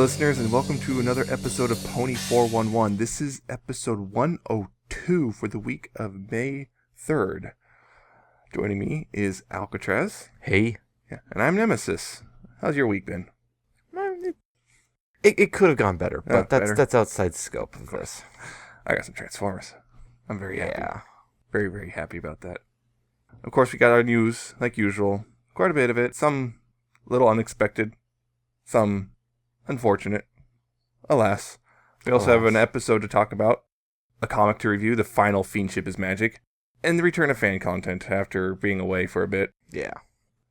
listeners, and welcome to another episode of Pony 411. This is episode 102 for the week of May 3rd. Joining me is Alca7raz. Hey. Yeah, and I'm Nemesis. How's your week been? It could have gone better, but better. that's outside scope, of course. I got some Transformers. I'm very happy. Yeah. Very, very happy about that. Of course, we got our news, like usual. Quite a bit of it. Some little unexpected. Some unfortunate. Alas. We also have an episode to talk about. A comic to review. The final Fiendship is Magic. And the return of fan content after being away for a bit. Yeah.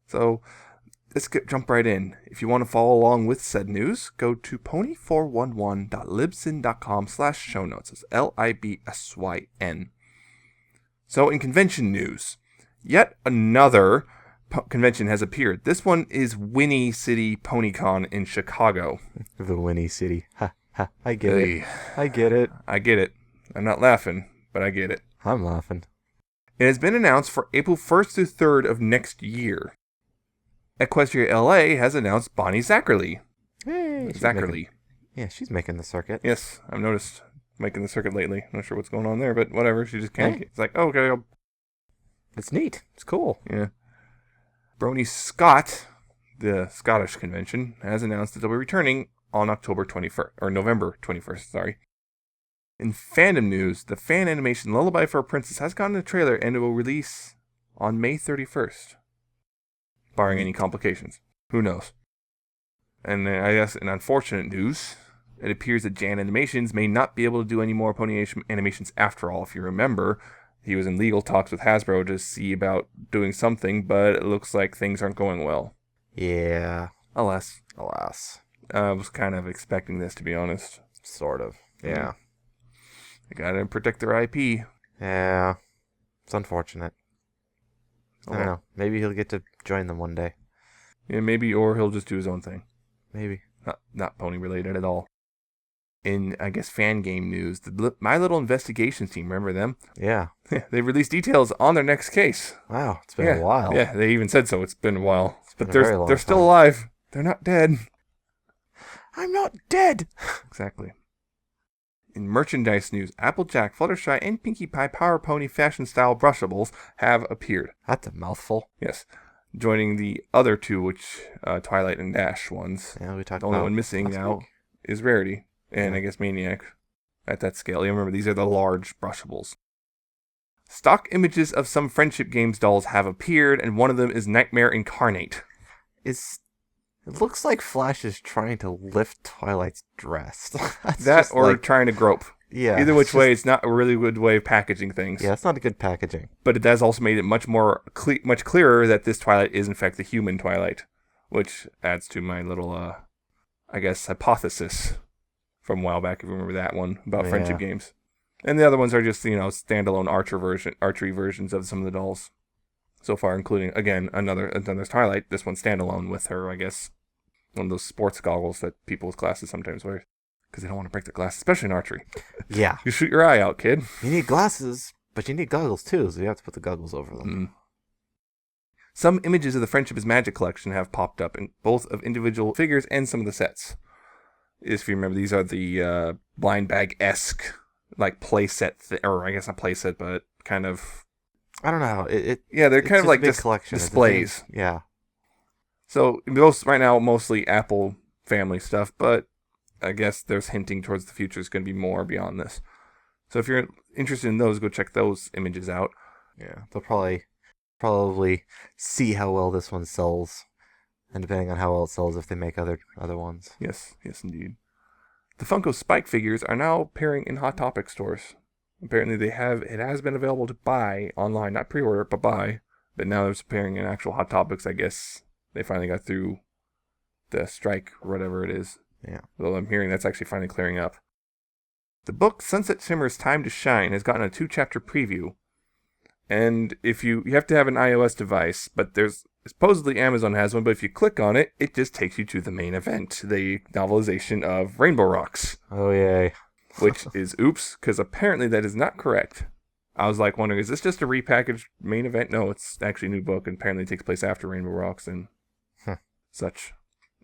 So, let's jump right in. If you want to follow along with said news, go to pony411.libsyn.com/show notes. It's LIBSYN. So, in convention news, yet another convention has appeared. This one is Winnie City PonyCon in Chicago. The Winnie City. Ha, ha. I get it. I get it. I get it. I'm not laughing, but I get it. I'm laughing. It has been announced for April 1st through 3rd of next year. Equestria LA has announced Bonnie Zachary. Hey. Zachary. She's making the circuit. Yes, I've noticed making the circuit lately. Not sure what's going on there, but whatever. She just can't. Hey. It's like, oh, okay. It's neat. It's cool. Yeah. Brony Scott, the Scottish convention, has announced that they'll be returning on October 21st, or November 21st, sorry. In fandom news, the fan animation Lullaby for a Princess has gotten a trailer and it will release on May 31st. Barring any complications. Who knows? And I guess in unfortunate news, it appears that Jan Animations may not be able to do any more pony animations after all. If you remember, he was in legal talks with Hasbro to see about doing something, but it looks like things aren't going well. Yeah. Alas. I was kind of expecting this, to be honest. Sort of. Yeah. They gotta protect their IP. Yeah. It's unfortunate. I don't know. Maybe he'll get to join them one day. Yeah, maybe, or he'll just do his own thing. Maybe. Not pony related at all. In, I guess, fan game news, the My Little Investigations team, remember them? Yeah. They released details on their next case. Wow, it's been a while. Yeah, they even said so. It's been a while. But they're still time. alive. They're not dead. I'm not dead! Exactly. In merchandise news, Applejack, Fluttershy, and Pinkie Pie Power Pony fashion-style brushables have appeared. That's a mouthful. Yes. Joining the other two, which Twilight and Dash ones. Yeah, we talked the about only one missing now week. Is Rarity. And I guess Maniac at that scale. You remember, these are the large brushables. Stock images of some Friendship Games dolls have appeared, and one of them is Nightmare Incarnate. It looks like Flash is trying to lift Twilight's dress. That or trying to grope. Yeah. Either which way, it's not a really good way of packaging things. Yeah, it's not a good packaging. But it has also made it much clearer that this Twilight is in fact the human Twilight, which adds to my little, I guess, hypothesis from a while back, if you remember that one, about Friendship Games. And the other ones are just, standalone archery versions of some of the dolls. So far, including, again, another Twilight. This one's standalone with her, I guess, one of those sports goggles that people with glasses sometimes wear. Because they don't want to break their glasses, especially in archery. Yeah. You shoot your eye out, kid. You need glasses, but you need goggles too, so you have to put the goggles over them. Some images of the Friendship is Magic collection have popped up, in both of individual figures and some of the sets. If you remember, these are the blind bag-esque, like playset, or I guess not playset, but kind of... I don't know. They're kind of like just collection. displays. Yeah. So, right now, mostly Apple family stuff, but I guess there's hinting towards the future is going to be more beyond this. So if you're interested in those, go check those images out. Yeah, they'll probably see how well this one sells. And depending on how well it sells, if they make other ones. Yes, indeed. The Funko Spike figures are now appearing in Hot Topic stores. Apparently it has been available to buy online, not pre-order, but buy. But now it's appearing in actual Hot Topics, I guess. They finally got through the strike, or whatever it is. Yeah. Though I'm hearing that's actually finally clearing up. The book Sunset Shimmer's Time to Shine has gotten a 2-chapter preview. And if you have to have an iOS device, but supposedly Amazon has one, but if you click on it, it just takes you to the main event, the novelization of Rainbow Rocks. Oh, yay. Which is oops, because apparently that is not correct. I was like wondering, is this just a repackaged main event? No, it's actually a new book, and apparently it takes place after Rainbow Rocks and such.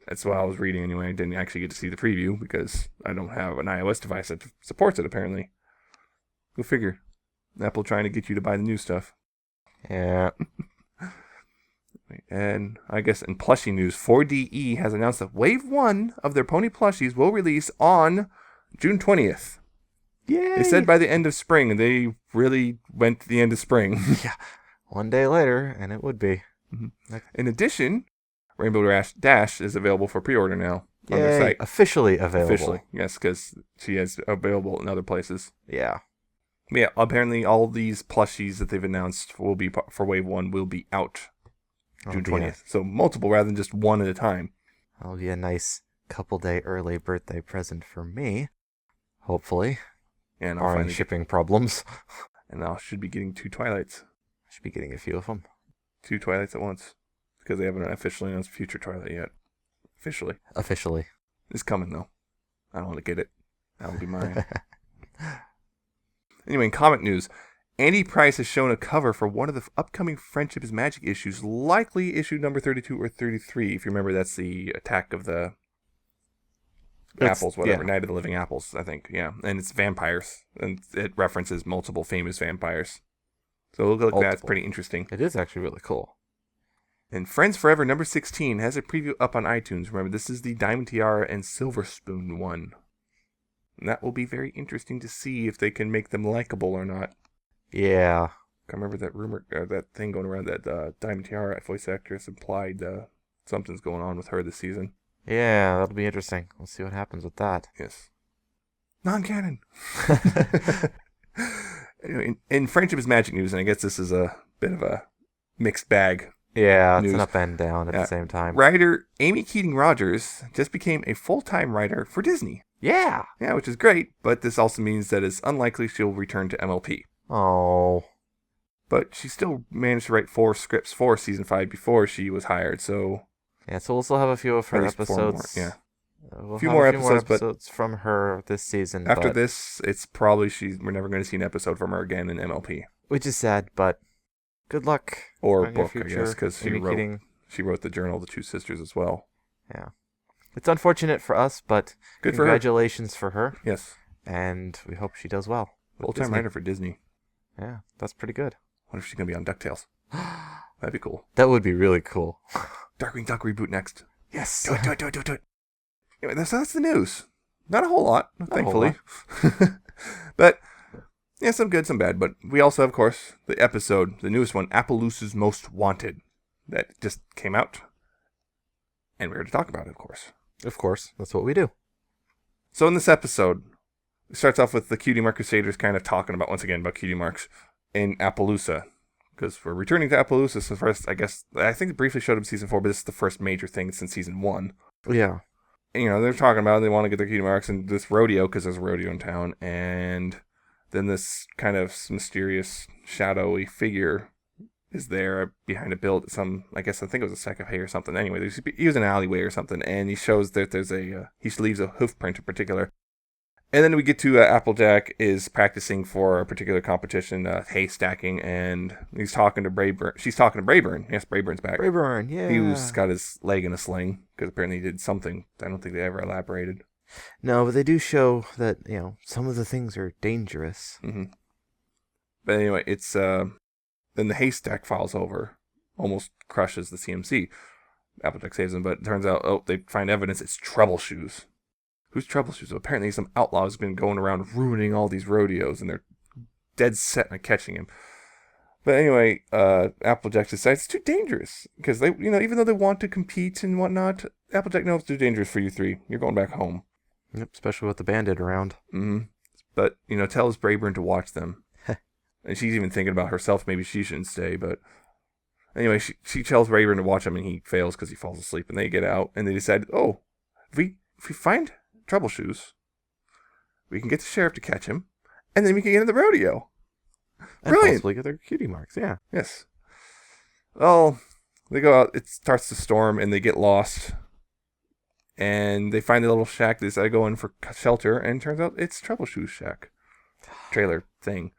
That's what I was reading anyway. I didn't actually get to see the preview because I don't have an iOS device that supports it, apparently. Go figure. Apple trying to get you to buy the new stuff. Yeah. And I guess in plushie news, 4DE has announced that Wave 1 of their pony plushies will release on June 20th. Yay! They said by the end of spring, and they really went to the end of spring. Yeah. One day later, and it would be. Mm-hmm. In addition, Rainbow Dash is available for pre-order now on their Yay, site. officially available. Officially, yes, because she is available in other places. Yeah. Yeah, apparently all these plushies that they've announced will be for Wave 1 will be out June 20th. So multiple rather than just one at a time. That'll be a nice couple-day early birthday present for me. Hopefully. And I'll Barring finally shipping problems. And I should be getting 2 Twilights. I should be getting a few of them. 2 Twilights at once. Because they haven't officially announced future Twilight yet. Officially. It's coming, though. I don't want to get it. That will be mine. Anyway, in comic news, Andy Price has shown a cover for one of the upcoming Friendship is Magic issues, likely issue number 32 or 33. If you remember, that's the attack of the apples, whatever. Yeah. Night of the Living Apples, I think. Yeah, and it's vampires. And it references multiple famous vampires. So it looks like that's pretty interesting. It is actually really cool. And Friends Forever number 16 has a preview up on iTunes. Remember, this is the Diamond Tiara and Silver Spoon one. And that will be very interesting to see if they can make them likable or not. Yeah. I remember that rumor, that thing going around that Diamond Tiara voice actress implied something's going on with her this season. Yeah, that'll be interesting. We'll see what happens with that. Yes. Non-canon. Anyway, in Friendship is Magic news, and I guess this is a bit of a mixed bag. Yeah, news. It's an up and down at the same time. Writer Amy Keating-Rogers just became a full-time writer for Disney. Yeah. Yeah, which is great, but this also means that it's unlikely she'll return to MLP. Oh. But she still managed to write 4 scripts for season 5 before she was hired, so... Yeah, so we'll still have a few of her episodes. More, yeah. We'll a few more episodes from her this season. After this, it's probably we're never going to see an episode from her again in MLP. Which is sad, but good luck. Or book, I guess, because she wrote the Journal of the Two Sisters as well. Yeah. It's unfortunate for us, but congratulations for her. Yes. And we hope she does well. Full-time writer for Disney. Yeah, that's pretty good. What if she's going to be on DuckTales? That'd be cool. That would be really cool. Darkwing Duck reboot next. Yes. Do it. Anyway, that's the news. Not a whole lot, thankfully. But, yeah, some good, some bad. But we also have, of course, the episode, the newest one, Appleoosa's Most Wanted, that just came out. And we're here to talk about it, of course. Of course. That's what we do. So in this episode, it starts off with the Cutie Mark Crusaders kind of talking about, once again, about Cutie Marks in Appaloosa. Because we're returning to Appaloosa. So first, I think it briefly showed up in season 4, but this is the first major thing since season 1. Yeah. And, they're talking about they want to get their Cutie Marks and this rodeo, because there's a rodeo in town. And then this kind of mysterious, shadowy figure is there behind a build. I think it was a sack of hay or something. Anyway, he was in an alleyway or something, and he shows that there's he leaves a hoof print in particular. And then we get to Applejack is practicing for a particular competition, hay stacking, and he's talking to Brayburn. She's talking to Brayburn. Yes, Brayburn's back. Brayburn, yeah. He's got his leg in a sling, because apparently he did something. I don't think they ever elaborated. No, but they do show that, some of the things are dangerous. Mm-hmm. But anyway, it's, then the haystack falls over, almost crushes the CMC. Applejack saves him, but it turns out, they find evidence it's Troubleshoes. Who's Troubleshoes? So apparently some outlaw has been going around ruining all these rodeos, and they're dead set on catching him. But anyway, Applejack decides it's too dangerous, because they, even though they want to compete and whatnot, Applejack knows it's too dangerous for you three. You're going back home. Yep, especially with the bandit around. Mm-hmm. But, tells Brayburn to watch them. And she's even thinking about herself, maybe she shouldn't stay, but... Anyway, she tells Brayburn to watch him, and he fails because he falls asleep, and they get out, and they decide, if we find Troubleshoes, we can get the sheriff to catch him, and then we can get in the rodeo. And possibly get their Cutie Marks, yeah. Yes. Well, they go out, it starts to storm, and they get lost. And they find the little shack. They decide to go in for shelter, and it turns out it's Troubleshoes' shack. Trailer thing.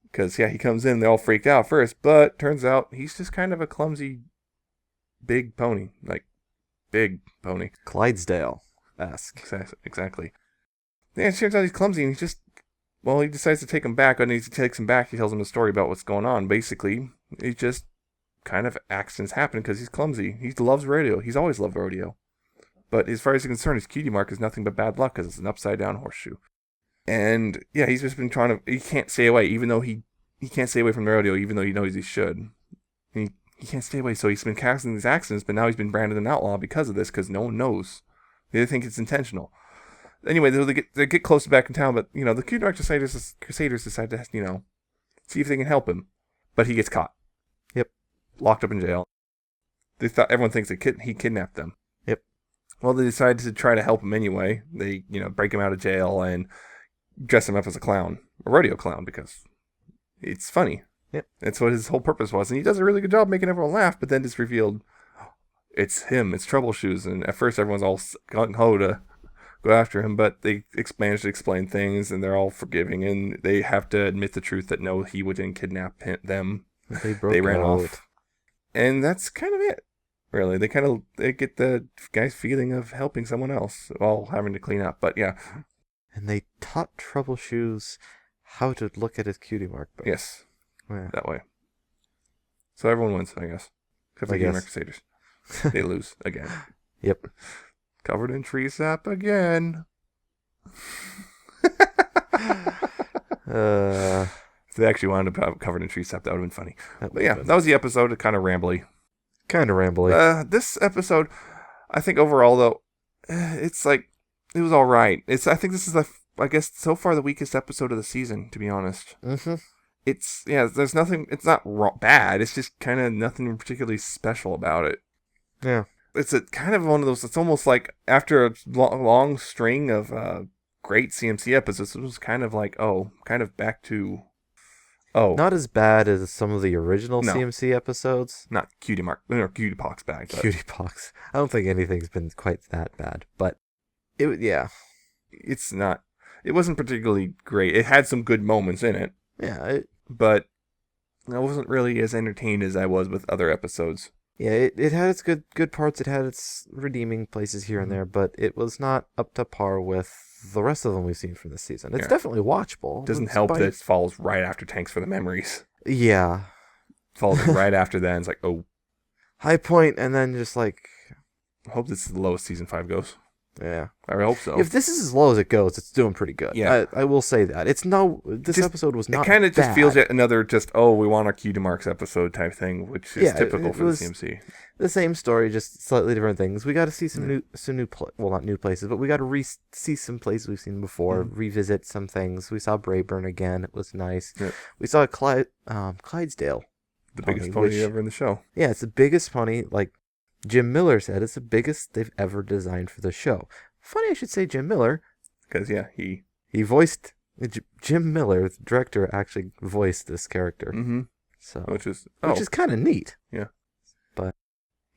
Because, he comes in, they're all freaked out first, but turns out he's just kind of a clumsy, big pony. Like, big pony. Clydesdale-esque. Exactly. Yeah, it turns out he's clumsy, and he decides to take him back. And he takes him back, he tells him the story about what's going on. Basically, he just kind of accidents happen because he's clumsy. He loves rodeo. He's always loved rodeo. But as far as he's concerned, his cutie mark is nothing but bad luck because it's an upside-down horseshoe. And, yeah, he's just been he can't stay away, even though he can't stay away from the rodeo, even though he knows he should. He can't stay away, so he's been casting these accidents, but now he's been branded an outlaw because of this, because no one knows. They think it's intentional. Anyway, they get close to back in town, but, the cutie mark Crusaders decide to, see if they can help him. But he gets caught. Yep. Locked up in jail. Everyone thinks he kidnapped them. Yep. Well, they decide to try to help him anyway. They, break him out of jail and dress him up as a clown, a rodeo clown, because it's funny. Yep. That's what his whole purpose was. And he does a really good job making everyone laugh, but then it's revealed it's him, it's Troubleshoes. And at first everyone's all gung-ho to go after him, but they manage to explain things, and they're all forgiving, and they have to admit the truth that no, he didn't kidnap them. They ran off. And that's kind of it, really. They get the guy's feeling of helping someone else while having to clean up, but yeah. And they taught Troubleshoes how to look at his cutie mark. But yes, yeah. That way. So everyone wins, I guess. Except for the Crusaders. They lose again. Yep. Covered in tree sap again. If they actually wound up covered in tree sap, that would have been funny. But yeah, that was the episode. Kind of rambly. This episode, I think overall though, it's like it was all right. I think this is I guess so far the weakest episode of the season, to be honest. Mm-hmm. There's nothing. It's not bad. It's just kind of nothing particularly special about it. Yeah. It's a kind of one of those. It's almost like after a long string of great CMC episodes, it was kind of like back to not as bad as some of the original CMC episodes. Not Cutie Cutie Pox bad. Cutie Pox. I don't think anything's been quite that bad, but it's not. It wasn't particularly great. It had some good moments in it. Yeah, but I wasn't really as entertained as I was with other episodes. Yeah, it had its good parts. It had its redeeming places here and there, but it was not up to par with the rest of them we've seen from this season. It's definitely watchable. Doesn't help that it falls right after Tanks for the Memories. Yeah. Falls right after that, and it's like, high point, and then just like... I hope this is the lowest Season 5 goes. Yeah. I hope so. If this is as low as it goes, it's doing pretty good. Yeah. I will say that. This episode was not It kind of just bad. feels yet another we want our cutie marks episode type thing, which is typical for the CMC. The same story, just slightly different things. We got to see some new not new places, but we got to see some places we've seen before, revisit some things. We saw Brayburn again. It was nice. Yep. We saw Clydesdale. The biggest pony ever in the show. Yeah, it's the biggest pony, like Jim Miller said, it's the biggest they've ever designed for the show. Funny I should say Jim Miller. Because, he voiced... Jim Miller, the director, actually voiced this character. Mm-hmm. So, which is kind of neat. Yeah. But...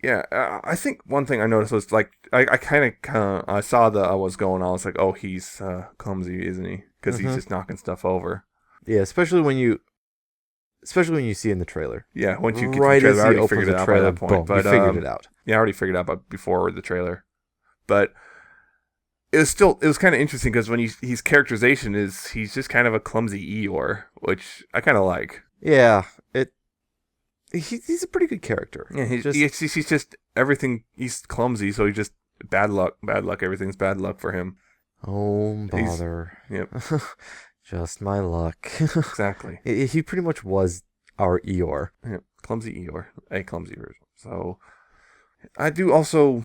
Yeah, I think one thing I noticed was, like, I kind of I saw what's going on. I was like, he's clumsy, isn't he? Because he's just knocking stuff over. Yeah, especially when you see in the trailer. Yeah, once you get the trailer, I already figured it out by that point. Boom, but you figured it out. Yeah, I already figured it out before the trailer. But it was kind of interesting because when his characterization is, he's just kind of a clumsy Eeyore, which I kind of like. Yeah, he's a pretty good character. Yeah, he's just everything. He's clumsy, so he's just bad luck. Everything's bad luck for him. Oh, bother. Yep. Just my luck. Exactly. He pretty much was our Eeyore. Yeah, clumsy Eeyore. A clumsy version. So, I do also...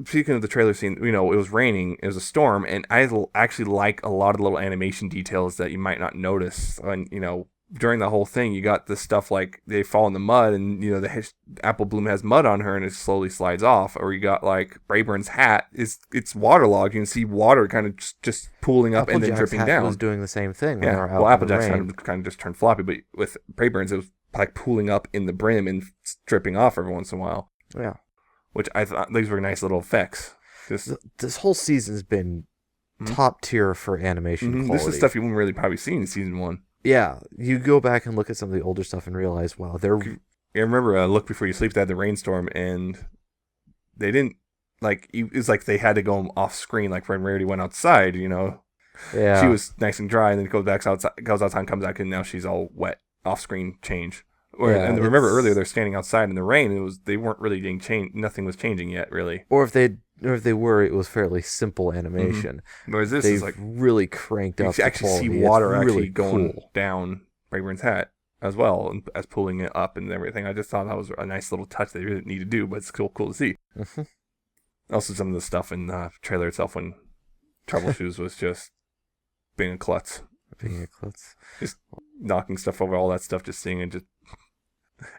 Speaking of the trailer scene, it was raining. It was a storm, and I actually like a lot of little animation details that you might not notice. And, during the whole thing, you got this stuff like they fall in the mud, and, the Apple Bloom has mud on her, and it slowly slides off. Or you got, like, Brayburn's hat. It's waterlogged. You can see water kind of just pooling up and then dripping down. Was doing the same thing. Yeah, well, Applejack's kind of just turned floppy, but with Brayburn's, it was, like, pooling up in the brim and dripping off every once in a while. Yeah. Which I thought these were nice little effects. This whole season's been top tier for animation quality. This is stuff you wouldn't really probably see in season 1. Yeah, you go back and look at some of the older stuff and realize, wow, they're... I remember Look Before You Sleep, they had the rainstorm, and they didn't like it was like they had to go off screen. Like when Rarity went outside, you know, Yeah. she was nice and dry, and then goes outside, and comes back, and now she's all wet off screen change. And remember earlier they're standing outside in the rain. They weren't really being changed. Nothing was changing yet, really. Or if they were, it was fairly simple animation. Whereas this They've is like really cranked up. you actually see water actually going down Brayburn's hat as well, and as pulling it up and everything. I just thought that was a nice little touch they didn't need to do, but it's cool to see. Mm-hmm. Also, some of the stuff in the trailer itself when Troubleshoes was just being a klutz. Just knocking stuff over, all that stuff, just seeing it,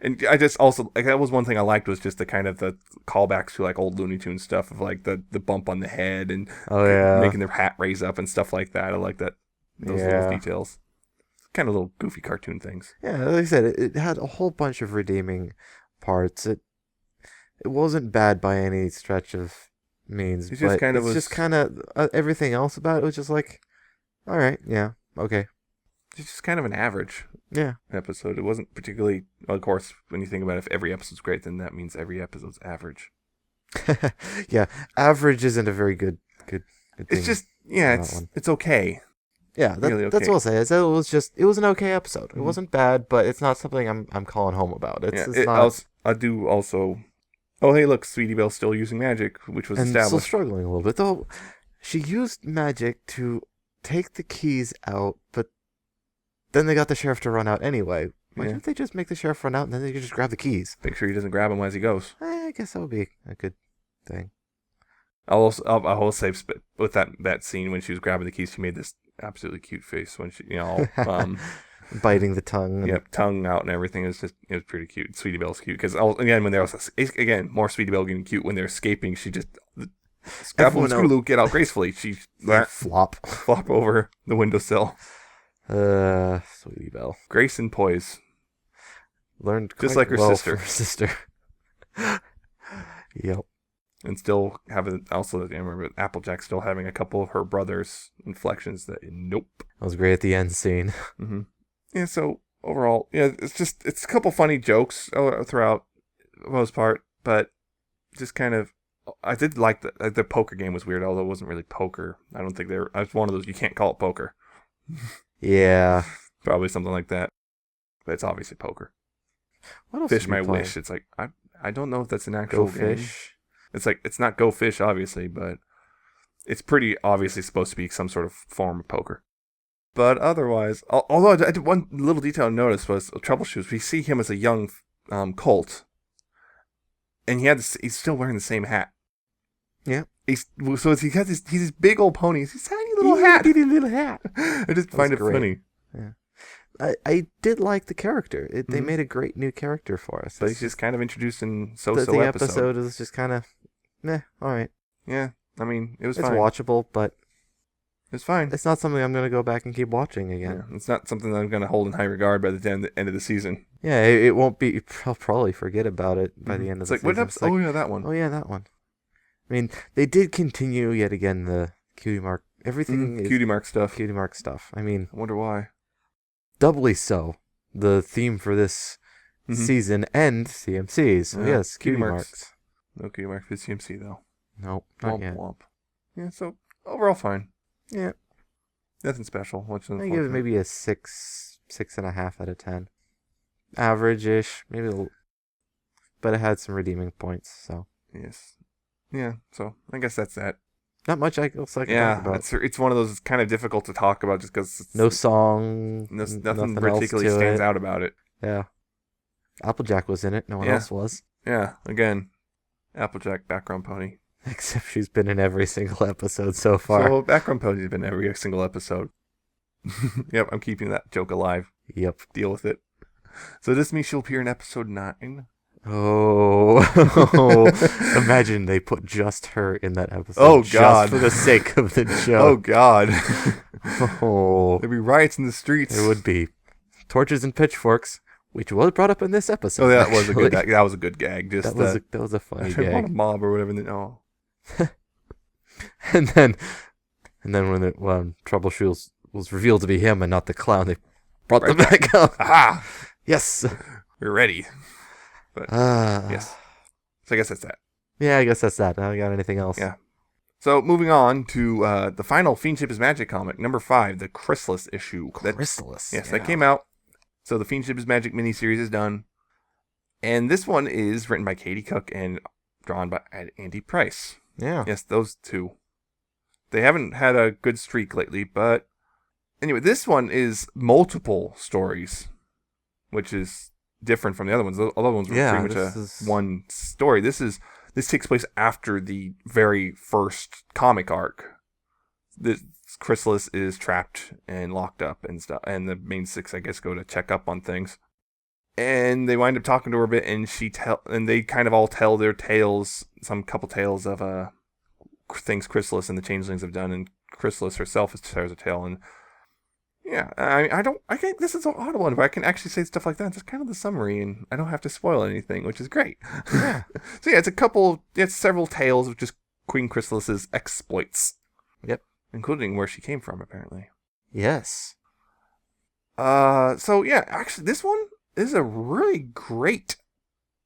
and I just also, like, that was one thing I liked, was just the kind of the callbacks to like old Looney Tunes stuff of like the bump on the head and making their hat raise up and stuff like that. I like those little details. Kind of little goofy cartoon things. Yeah, like I said, it had a whole bunch of redeeming parts. It wasn't bad by any stretch of means. It's just kind of everything else about it was just like, all right, yeah, okay. It's just kind of an average episode. It wasn't particularly, of course, when you think about it, if every episode's great, then that means every episode's average. Yeah, average isn't a very good thing. It's just, it's okay. Yeah, that's what I'll say. Is that it was an okay episode. It wasn't bad, but it's not something I'm calling home about. It's not. I do also. Oh, hey, look, Sweetie Belle's still using magic, which was established. Still struggling a little bit, though. She used magic to take the keys out, but then they got the sheriff to run out anyway. Why didn't they just make the sheriff run out and then they could just grab the keys? Make sure he doesn't grab them as he goes. I guess that would be a good thing. I'll say with that scene when she was grabbing the keys, she made this absolutely cute face when she, biting the tongue. Yep, tongue out and everything. It was pretty cute. Sweetie Belle's cute because again, when there was more Sweetie Belle getting cute when they're escaping, she just Scrapple and Scootaloo get out gracefully. She flop over the windowsill. Sweetie Belle. Grace and poise. Learned just like her sister. Yep. And still having I remember Applejack still having a couple of her brother's inflections that nope. That was great at the end scene. Mm-hmm. Yeah, so overall, it's a couple funny jokes throughout the most part, but just kind of I did like the poker game was weird, although it wasn't really poker. I don't think I was one of those you can't call it poker. Yeah. Probably something like that. But it's obviously poker. What else Fish My Wish. It's like I don't know if that's an actual Go game. Fish. It's like it's not Go Fish, obviously, but it's pretty obviously supposed to be some sort of form of poker. But otherwise, although I did one little detail I noticed was Troubleshoes. We see him as a young colt, and he's still wearing the same hat. Yeah. He's this big old pony. He's this tiny little hat. I just find it funny. Yeah. I did like the character. They made a great new character for us. But he's just kind of introduced in the episode is just kind of, all right. Yeah, I mean, it was it's fine. It's watchable, but it's fine. It's not something I'm going to go back and keep watching again. Yeah, it's not something that I'm going to hold in high regard by the end of the season. Yeah, it won't be. I'll probably forget about it by the end of the season. What episode? Oh, yeah, that one. Oh, yeah, that one. I mean, they did continue yet again the Cutie Mark. Everything is Cutie Mark stuff. Cutie Mark stuff. I mean, I wonder why. Doubly so. The theme for this season and CMCs. So yes, Cutie Marks. No Cutie Marks for CMC though. Nope, not yet. Womp. Yeah, so overall fine. Yeah. Nothing special. I give it maybe a 6.5 out of 10. Average-ish, maybe a little, but it had some redeeming points. So yes. Yeah, so I guess that's that. Not much else I can talk about. It's one of those kind of difficult to talk about just because no song, nothing particularly stands out about it. Yeah, Applejack was in it. No one else was. Yeah, again, Applejack background pony. Except she's been in every single episode so far. So background pony's been in every single episode. Yep, I'm keeping that joke alive. Yep, deal with it. So this means she'll appear in episode 9. Oh, imagine they put just her in that episode. Oh, God. Just for the sake of the joke. Oh, God. Oh. There'd be riots in the streets. There would be. Torches and pitchforks, which was brought up in this episode. Oh, that was a good gag. That was a good gag. Just that was a funny gag. A mob or whatever. Oh. and then when Troubleshoes was revealed to be him and not the clown, they brought them back up. Aha! Yes. We're ready. But, yes. So I guess that's that. Yeah, I guess that's that. I don't got anything else. Yeah. So moving on to the final Fiendship is Magic comic, number 5, the Chrysalis issue. Chrysalis. Yes, that came out. So the Fiendship is Magic miniseries is done. And this one is written by Katie Cook and drawn by Andy Price. Yeah. Yes, those two. They haven't had a good streak lately, but anyway, this one is multiple stories, which is different from the other ones. The other ones were pretty much one story. This takes place after the very first comic arc. This Chrysalis is trapped and locked up and stuff, and the main 6, I guess, go to check up on things. And they wind up talking to her a bit, and they kind of all tell their tales, some couple tales of things Chrysalis and the Changelings have done, and Chrysalis herself shares a tale. And yeah, I think this is an odd one, but I can actually say stuff like that. It's kind of the summary, and I don't have to spoil anything, which is great. Yeah. So yeah, it's several tales of just Queen Chrysalis's exploits. Yep. Including where she came from, apparently. Yes. So yeah, actually, this one is a really great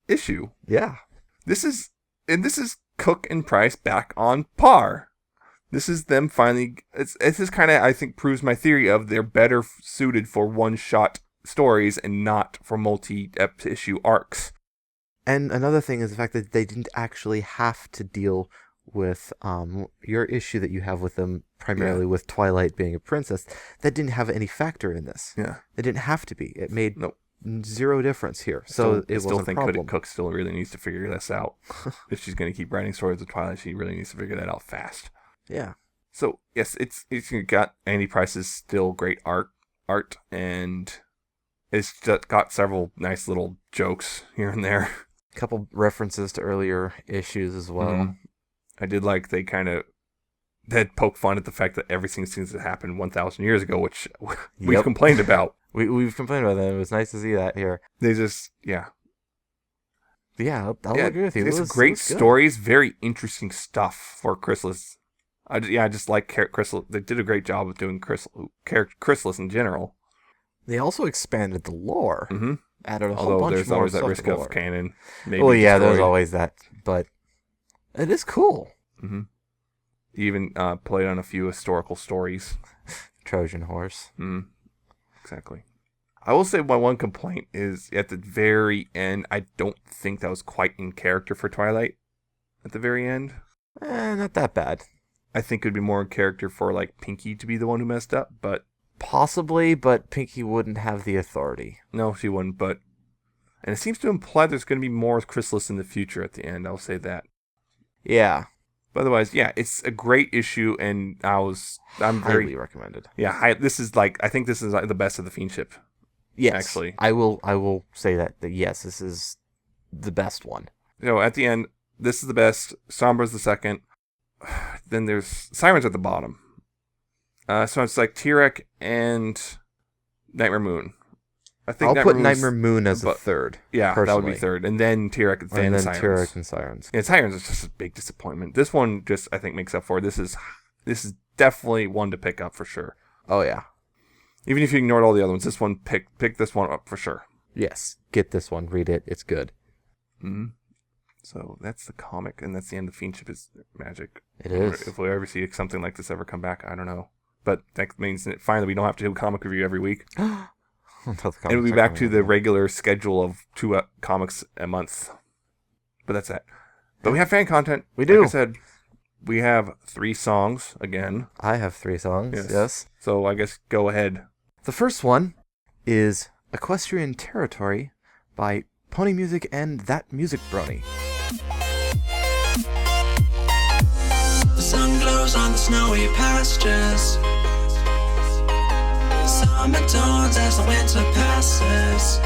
issue. Yeah. This is Cook and Price back on par. This is them finally. This is kind of, I think, proves my theory of they're better suited for one-shot stories and not for multi-issue arcs. And another thing is the fact that they didn't actually have to deal with your issue that you have with them, primarily with Twilight being a princess. That didn't have any factor in this. Yeah. It didn't have to be. It made Nope. zero difference here. So I it still wasn't think a problem. Cook still really needs to figure this out. If she's going to keep writing stories with Twilight, she really needs to figure that out fast. Yeah. So yes, it's got Andy Price's still great art, and it's just got several nice little jokes here and there. A couple references to earlier issues as well. Mm-hmm. I did like they poke fun at the fact that everything seems to happen 1,000 years ago, which we've complained about. We've complained about that. It was nice to see that here. They just, yeah. Yeah, I'll agree with you. It's great stories, very interesting stuff for Chrysalis. I just like Chrysalis. They did a great job of doing Chrysalis in general. They also expanded the lore. Mm-hmm. Added a whole Although bunch there's more always that stuff risk to the of lore. canon. Maybe Well, yeah, destroyed. there's always that, but it is cool. Mm-hmm. Even played on a few historical stories. Trojan horse. Mm, exactly. I will say my one complaint is at the very end, I don't think that was quite in character for Twilight. At the very end. Not that bad. I think it would be more in character for like Pinky to be the one who messed up, but Possibly, but Pinky wouldn't have the authority. no, she wouldn't. But and it seems to imply there's going to be more Chrysalis in the future at the end. I'll say that. Yeah. But otherwise, yeah, it's a great issue, and I'm very highly recommended. yeah. I think this is like the best of the Fiendship. Yes, actually. I will say that yes, this is the best one. At the end, this is the best. Sombra's the second. Then there's Sirens at the bottom. So it's like Tirek and Nightmare Moon. I think I'll put Nightmare Moon as a third. Yeah, personally. that would be third, and then Tirek, then Sirens. Tirek and Sirens. Yeah, Sirens is just a big disappointment. This one just I think makes up for it. This is definitely one to pick up for sure. Oh yeah. Even if you ignored all the other ones, this one pick this one up for sure. Yes, get this one, read it. It's good. Mm-hmm. So that's the comic, and that's the end of Fiendship is Magic. It is. If we ever see something like this ever come back, I don't know. But that means that finally we don't have to do a comic review every week. And we'll be back to the regular schedule of 2 comics a month. But that's it. But we have fan content. We do. Like I said, we have 3 songs again. I have 3 songs. Yes. So I guess go ahead. The first one is Equestrian Territory by Pony Music and That Music Brony. The sun glows on the snowy pastures. Summer dawns as the winter passes.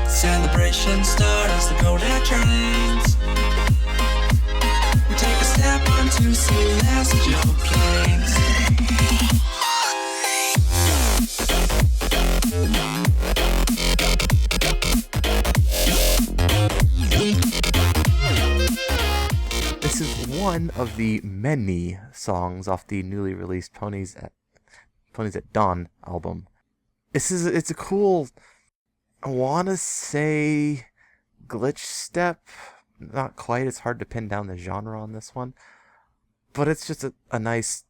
Celebration starts as the golden trains. We take a step onto celestial plains. This is one of the many songs off the newly released Ponies at Dawn album. It's a cool, I want to say glitch step, not quite. It's hard to pin down the genre on this one, but it's just a nice.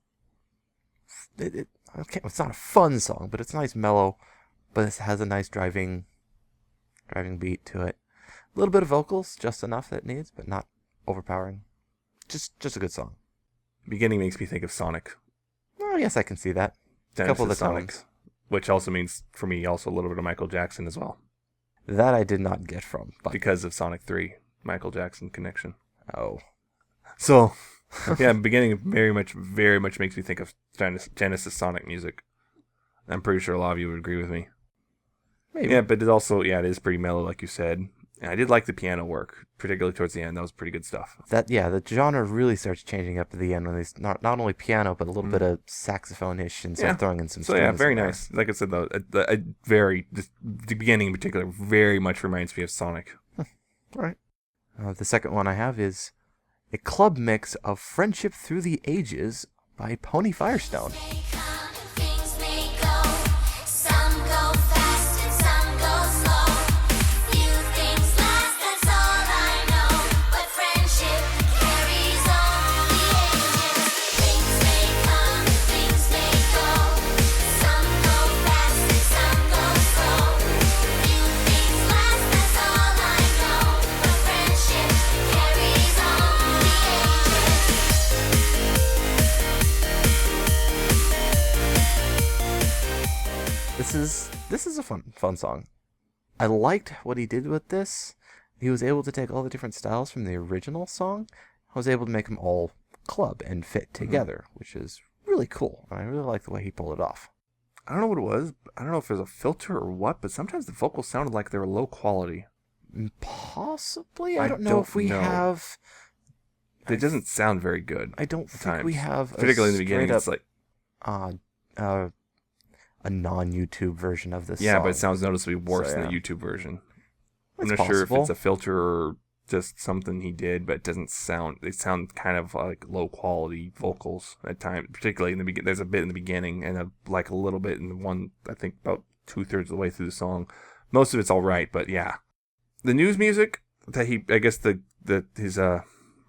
It's not a fun song, but it's nice, mellow, but it has a nice driving beat to it. A little bit of vocals, just enough that it needs, but not overpowering. Just a good song. Beginning makes me think of Sonic. Oh, yes, I can see that. A couple of the Sonic, tones. which also means, for me, also a little bit of Michael Jackson as well. That I did not get from. But Because of Sonic 3, Michael Jackson connection. oh. So, yeah, beginning very much makes me think of Genesis Sonic music. I'm pretty sure a lot of you would agree with me. Maybe. Yeah, but it also, it is pretty mellow, like you said. And I did like the piano work, particularly towards the end. That was pretty good stuff. The genre really starts changing up at the end when they not only piano, but a little bit of saxophone-ish and start throwing in some So strings. yeah, very in there. nice. Like I said, though, the beginning in particular very much reminds me of Sonic. All right. The second one I have is a club mix of Friendship Through the Ages by Pony Firestone. Things may go, some go fast and some go slow. Few things last, that's all I know. But friendship carries on the ages. Things may come, things may go. Some go fast and some go slow. Few things last, that's all I know. But friendship carries on the ages. This is a fun song. I liked what he did with this. He was able to take all the different styles from the original song. I was able to make them all club and fit together, which is really cool. And I really like the way he pulled it off. I don't know what it was. I don't know if it was a filter or what, but sometimes the vocals sounded like they were low quality. Possibly. I I don't know don't if we know. have. It doesn't sound very good. I don't at think we times. have. Particularly in the beginning, straight it's like, up, a non-YouTube version of this. yeah, song. but it sounds noticeably worse So, than yeah. the YouTube version. It's I'm not sure if possible. it's a filter or just something he did, but it doesn't sound. They sound kind of like low quality vocals at times, particularly in the beginning. There's a bit in the beginning and a little bit in the one. I think about 2/3 of the way through the song. Most of it's all right, but yeah, the news music that his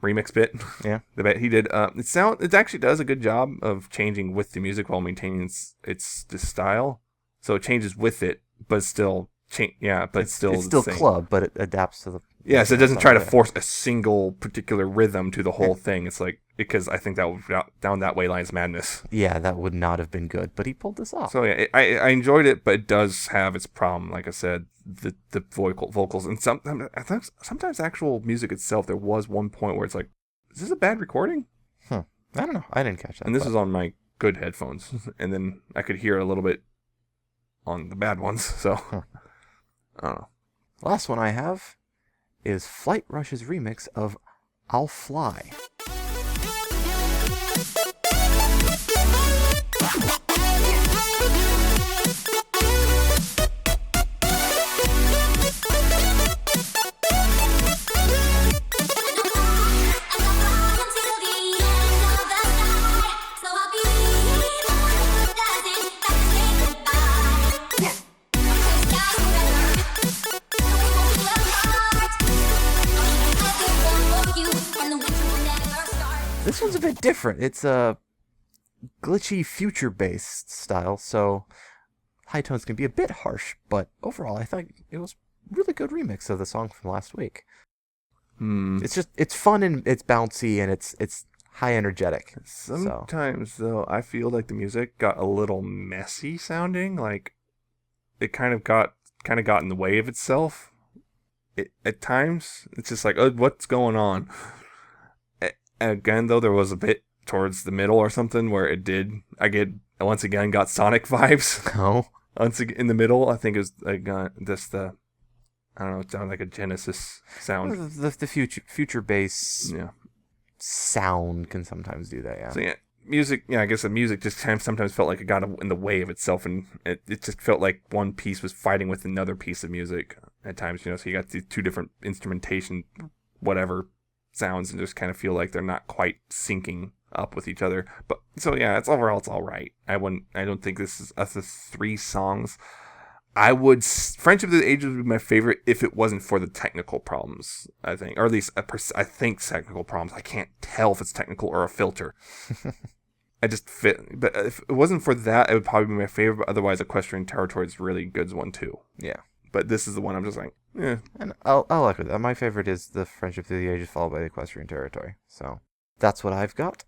remix bit, Yeah. the bit he did. It actually does a good job of changing with the music while maintaining its style. So it changes with it, but still It's still still the same. club, but it adapts to the. Yeah, so it doesn't try to Yeah. force a single particular rhythm to the whole thing. It's like, because I think that would, down that way lies madness. Yeah, that would not have been good, but he pulled this off. So yeah, I enjoyed it, but it does have its problem. Like I said, the vocals and sometimes actual music itself. There was one point where it's like, is this a bad recording? I don't know. I didn't catch that. And this but- is on my good headphones, and then I could hear it a little bit on the bad ones. So I don't know. Last one I have is Flight Rush's remix of I'll Fly. This one's a bit different. It's a glitchy future-based style, so high tones can be a bit harsh, but overall I thought it was a really good remix of the song from last week. It's fun and it's bouncy and it's high energetic. So Sometimes though, I feel like the music got a little messy sounding. Like it kind of got in the way of itself. At times, it's just like, oh, what's going on? Again, though, there was a bit towards the middle or something where once again got Sonic vibes. oh, Once again, in the middle, I think it was like I don't know, it sounded like a Genesis sound. the future bass Yeah. sound can sometimes do that. Yeah. So yeah, music. Yeah, I guess the music just kind of sometimes felt like it got in the way of itself, and it just felt like one piece was fighting with another piece of music at times. So you got these two different instrumentation, whatever sounds, and just kind of feel like they're not quite syncing up with each other. But so yeah, overall it's all right. I don't think this is us. 3 songs. Friendship Through the Ages would be my favorite if it wasn't for the technical problems, I think. Or at least, I think technical problems. I can't tell if it's technical or a filter. I just fit. But if it wasn't for that, it would probably be my favorite. But otherwise, Equestrian Territory is a really good one, too. Yeah. But this is the one I'm just like, eh. And I'll echo that. My favorite is the Friendship Through the Ages, followed by the Equestrian Territory. So that's what I've got.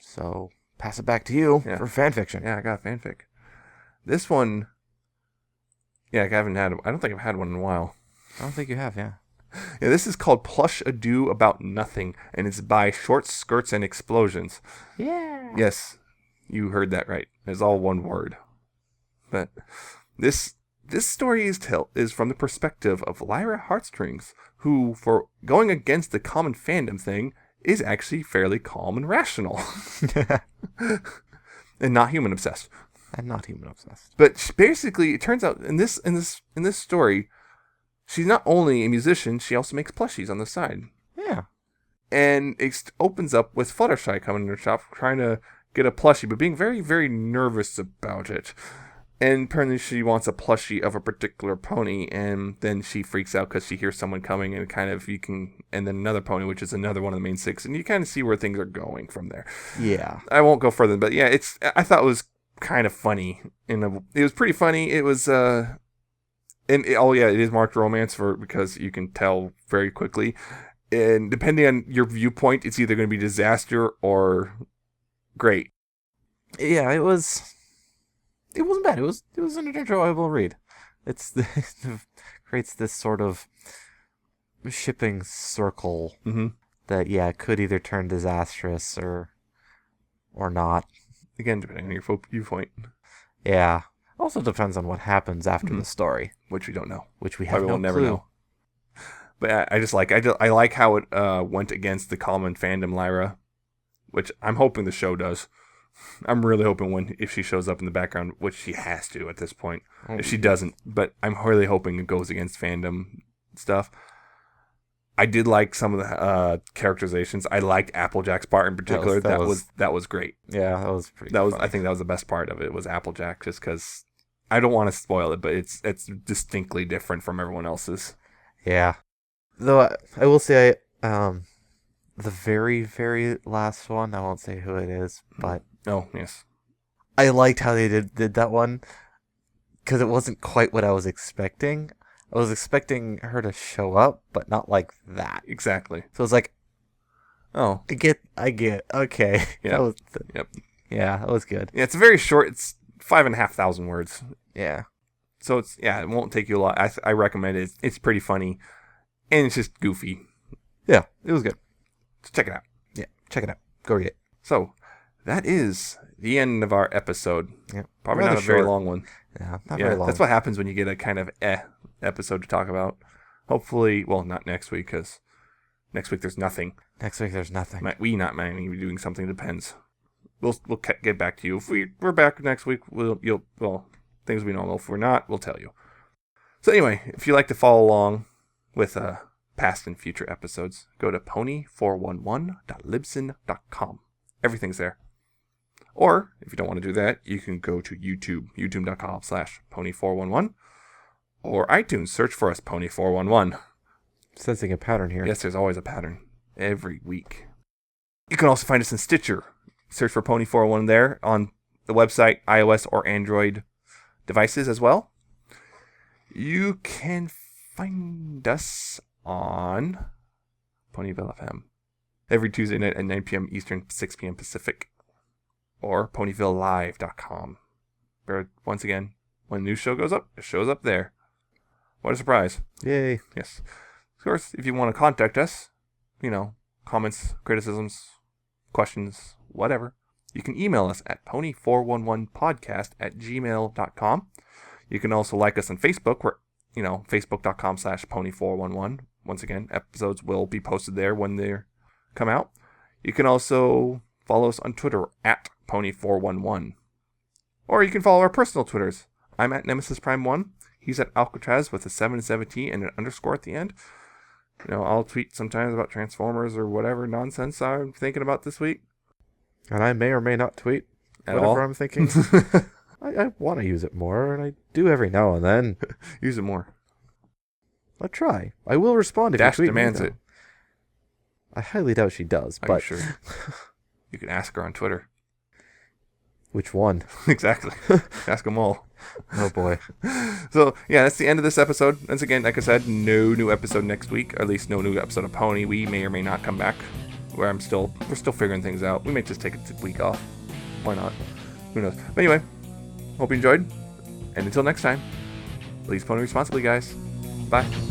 So pass it back to you for fanfiction. Yeah, I got a fanfic. This one, I don't think I've had one in a while. I don't think you have, yeah. Yeah, this is called Plush Ado About Nothing, and it's by Short Skirts and Explosions. Yeah. Yes, you heard that right. It's all one word. But this story is from the perspective of Lyra Heartstrings, who, for going against the common fandom thing, is actually fairly calm and rational. And not human obsessed. And not human obsessed. But basically, it turns out in this story, she's not only a musician, she also makes plushies on the side. Yeah. And it opens up with Fluttershy coming in her shop, trying to get a plushie, but being very, very nervous about it. And apparently she wants a plushie of a particular pony, and then she freaks out because she hears someone coming, and and then another pony, which is another one of the main six, and you kind of see where things are going from there. Yeah. I won't go further, but yeah, I thought it was kind of funny. It was pretty funny. It was, it is marked romance because you can tell very quickly. And depending on your viewpoint, it's either going to be disaster or great. Yeah, it wasn't bad. It was an enjoyable read. It creates this sort of shipping circle that could either turn disastrous or not. Again, depending on your viewpoint. Yeah. Also depends on what happens after the story, which we don't know. Which we have will never clue. know. But I like how it went against the common fandom Lyra, which I'm hoping the show does. I'm really hoping if she shows up in the background, which she has to at this point. If she doesn't, but I'm really hoping it goes against fandom stuff. I did like some of the characterizations. I liked Applejack's part in particular. That was great. Yeah, that was pretty. I think that was the best part of it. Was Applejack, just because I don't want to spoil it, but it's distinctly different from everyone else's. Yeah, though I will say the very, very last one. I won't say who it is, but yes, I liked how they did that one because it wasn't quite what I was expecting. I was expecting her to show up, but not like that. Exactly. So it's like, oh, I get. Okay. Yeah. Yeah, that was good. Yeah, it's very short. It's 5,500 words. Yeah. So it won't take you a lot. I recommend it. It's pretty funny, and it's just goofy. Yeah, it was good. So check it out. Yeah, check it out. Go read it. So that is the end of our episode. Yeah. Probably not a very long one. Yeah, not very long. That's what happens when you get a kind of episode to talk about. Hopefully, well, not next week, because next week there's nothing. Next week there's nothing. We not might be doing something. Depends. We'll get back to you. If we're back next week, things will be normal. If we're not, we'll tell you. So anyway, if you like to follow along with past and future episodes, go to pony411.libsyn.com. Everything's there. Or, if you don't want to do that, you can go to YouTube, youtube.com/pony411, or iTunes, search for us, Pony411. Sensing a pattern here. Yes, there's always a pattern. Every week. You can also find us in Stitcher. Search for Pony411 there on the website, iOS or Android devices as well. You can find us on Ponyville FM every Tuesday night at 9 p.m. Eastern, 6 p.m. Pacific. Or ponyvillelive.com. Where, once again, when a new show goes up, it shows up there. What a surprise. Yay. Yes. Of course, if you want to contact us, comments, criticisms, questions, whatever, you can email us at pony411podcast@gmail.com. You can also like us on Facebook, where, facebook.com/pony411. Once again, episodes will be posted there when they come out. You can also follow us on Twitter at Pony411. Or you can follow our personal Twitters. I'm at Nemesis Prime 1. He's at Alca7raz with a 770 and an underscore at the end. I'll tweet sometimes about Transformers or whatever nonsense I'm thinking about this week. And I may or may not tweet At whatever all? I'm thinking. I want to use it more, and I do every now and then. Use it more. I'll try. I will respond if Dash you tweet demands me, it. I highly doubt she does, Are but you sure? You can ask her on Twitter. which one? Exactly. Ask them all. Oh boy. So, yeah, that's the end of this episode. Once again, like I said, no new episode next week, or at least no new episode of Pony. We may or may not come back, where we're still figuring things out. We may just take a week off. Why not? Who knows? But anyway, hope you enjoyed, and until next time, please pony responsibly, guys. Bye.